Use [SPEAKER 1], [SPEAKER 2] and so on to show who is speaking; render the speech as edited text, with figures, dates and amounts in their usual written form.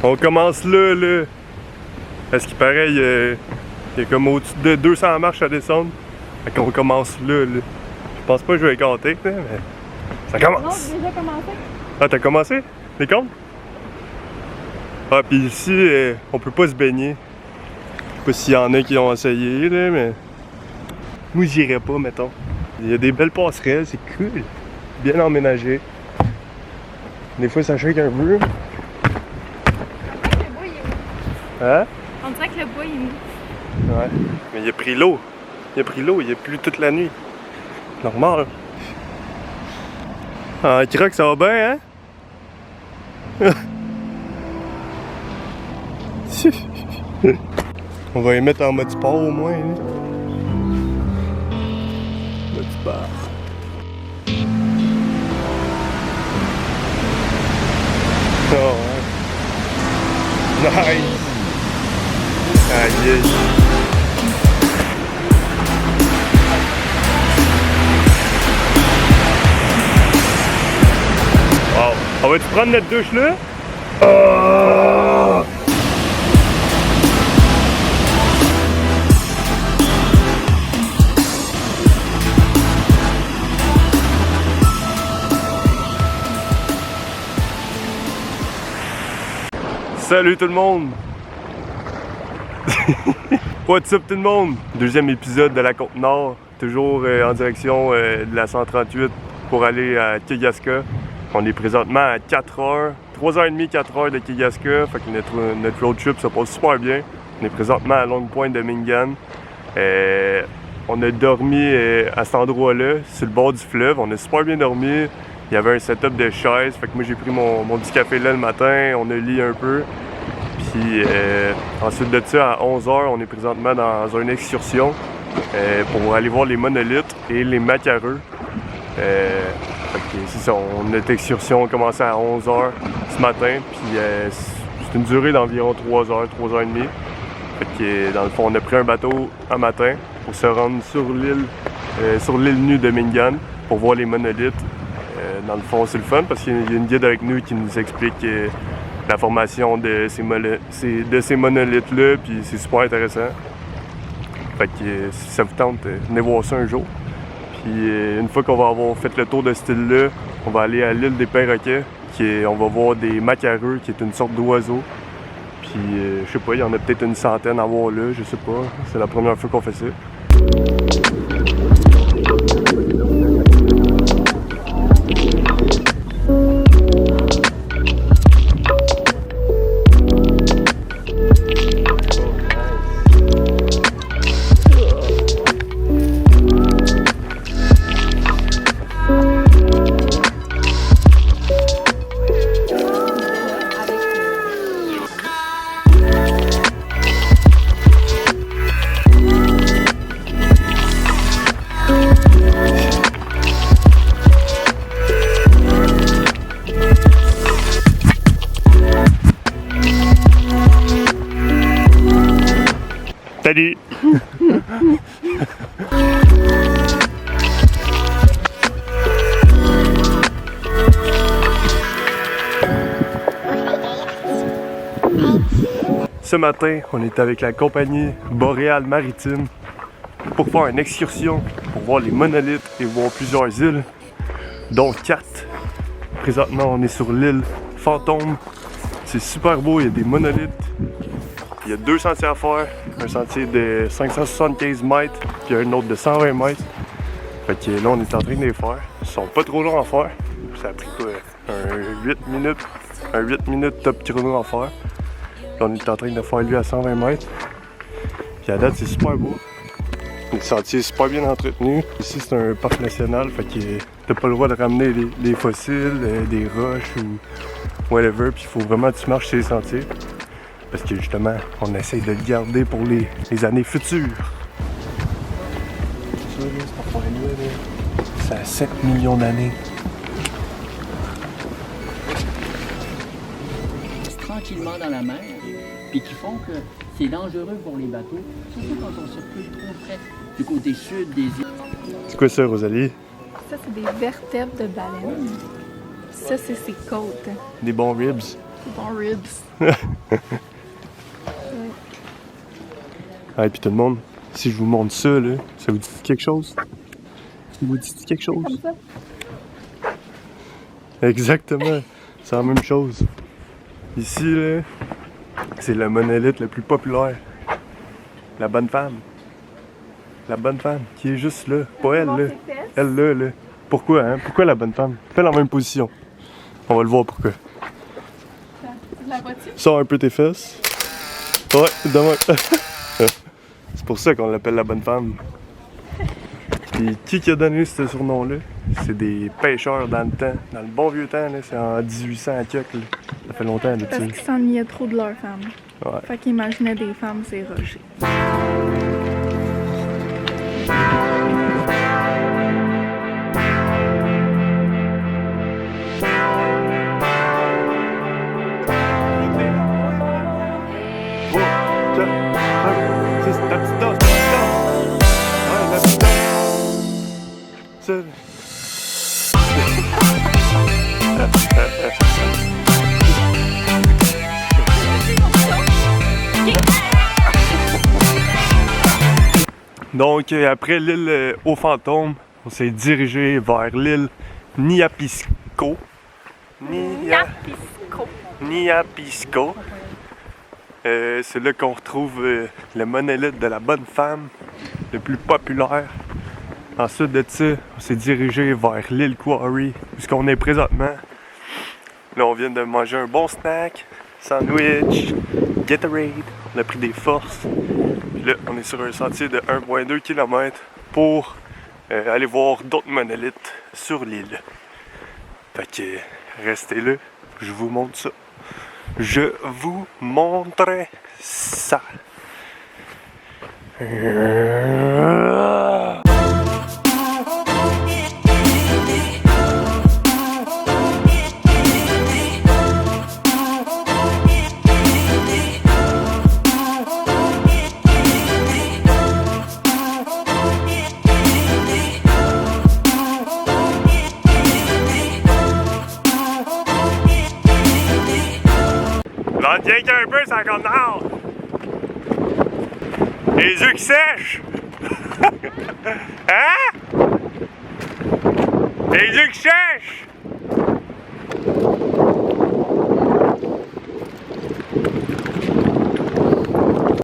[SPEAKER 1] On commence là. Parce qu'il paraît, il y a comme au-dessus de 200 marches à descendre. Fait qu'on commence là. Je pense pas que je vais compter, là, mais ça commence.
[SPEAKER 2] Non, j'ai déjà commencé.
[SPEAKER 1] Ah, t'as commencé? Les comptes? Ah, puis ici, on peut pas se baigner. Je sais pas s'il y en a qui ont essayé, là, mais moi, j'irais pas, mettons. Il y a des belles passerelles, c'est cool. Bien emménagé. Des fois, ça shake un peu.
[SPEAKER 2] Le bois, il est mou.
[SPEAKER 1] Hein?
[SPEAKER 2] On dirait que le bois, il est mou.
[SPEAKER 1] Ouais. Mais il a pris l'eau. Il a plu toute la nuit. Normal. Ah, Croc, ça va bien, hein? On va les mettre en mode sport au moins. Hein? Mode sport. Oh, ouais. Nice! Aïe, aïe. Wow! On va-tu prendre notre douche là? Oh! Salut tout le monde! What's up tout le monde? Deuxième épisode de la Côte-Nord, toujours en direction de la 138 pour aller à Kegaska. On est présentement à 4 heures, 3h30, 4 heures de Kegaska, fait que notre road trip se passe super bien. On est présentement à Longue Pointe de Mingan. On a dormi à cet endroit-là, sur le bord du fleuve, on a super bien dormi. Il y avait un setup de chaises, fait que moi j'ai pris mon petit café là le matin, on a lu un peu. Puis ensuite de ça, à 11h, on est présentement dans une excursion pour aller voir les monolithes et les macareux. C'est ça, notre excursion a commencé à 11h ce matin, puis c'est une durée d'environ 3h, 3h30. Fait que dans le fond, on a pris un bateau un matin pour se rendre sur l'île nue de Mingan pour voir les monolithes. Dans le fond, c'est le fun parce qu'il y a une guide avec nous qui nous explique la formation de ces monolithes-là, puis c'est super intéressant. Fait que si ça vous tente, venez voir ça un jour. Puis une fois qu'on va avoir fait le tour de cette île-là, on va aller à l'île des Perroquets, on va voir des macareux, qui est une sorte d'oiseau. Puis je sais pas, il y en a peut-être une centaine à voir là, je sais pas. C'est la première fois qu'on fait ça. Salut! Ce matin, on est avec la compagnie Boréal Maritime pour faire une excursion, pour voir les monolithes et voir plusieurs îles, dont 4. Présentement, on est sur l'île Fantôme. C'est super beau, il y a des monolithes. Il y a 2 sentiers à faire, un sentier de 575 mètres, puis un autre de 120 mètres. Fait que là, on est en train de les faire. Ils sont pas trop longs à faire. Ça a pris quoi? Un 8 minutes top chrono à faire. Là, on est en train de faire lui à 120 mètres. Puis à date, c'est super beau. Le sentier est super bien entretenu. Ici, c'est un parc national, fait que t'as pas le droit de ramener des fossiles, des roches ou whatever. Puis il faut vraiment que tu marches sur les sentiers. Parce que justement, on essaye de le garder pour les années futures. C'est ça, là, cette affaire-là, ça a 7 millions d'années.
[SPEAKER 3] Tranquillement dans la mer, puis qui font que c'est dangereux pour les bateaux, surtout quand on circule trop près du côté sud des îles.
[SPEAKER 1] C'est quoi ça, Rosalie?
[SPEAKER 2] Ça, c'est des vertèbres de baleine. Ça, c'est ses côtes.
[SPEAKER 1] Des bons ribs.
[SPEAKER 2] C'est ton ribs.
[SPEAKER 1] Ah, et puis tout le monde, si je vous montre ça, là, ça vous dit quelque chose? Ça vous dit quelque chose?
[SPEAKER 2] Comme ça.
[SPEAKER 1] Exactement, c'est la même chose. Ici, là, c'est le monolithe le plus populaire. La bonne femme. La bonne femme, qui est juste là. Pas elle, là. Elle, là. Pourquoi, hein? Pourquoi la bonne femme? Fais la même position. On va le voir pourquoi.
[SPEAKER 2] La voiture.
[SPEAKER 1] Sors un peu tes fesses. Ouais, demain. C'est pour ça qu'on l'appelle la bonne femme. Puis qui a donné ce surnom-là? C'est des pêcheurs dans le temps. Dans le bon vieux temps, là, c'est en 1800 à quelques, là. Ça fait longtemps depuis.
[SPEAKER 2] Parce qu'ils s'ennuyaient trop de leurs femmes.
[SPEAKER 1] Ouais.
[SPEAKER 2] Fait qu'ils imaginaient des femmes, c'est rochers. Donc, après l'île aux fantômes, on s'est dirigé vers l'île Niapisco. Niapisco. C'est là qu'on retrouve le monolithe de la bonne femme, le plus populaire. Ensuite de ça, on s'est dirigé vers l'île Quarry, puisqu'on est présentement. Là, on vient de manger un bon snack, sandwich, Gatorade. On a pris des forces. Puis là, on est sur un sentier de 1,2 km pour aller voir d'autres monolithes sur l'île. Fait que restez là, je vous montre ça. Je vous montre ça. L'on tient qu'un peu, ça comme nord. Les yeux qui sèchent. Hein? Les yeux qui sèchent.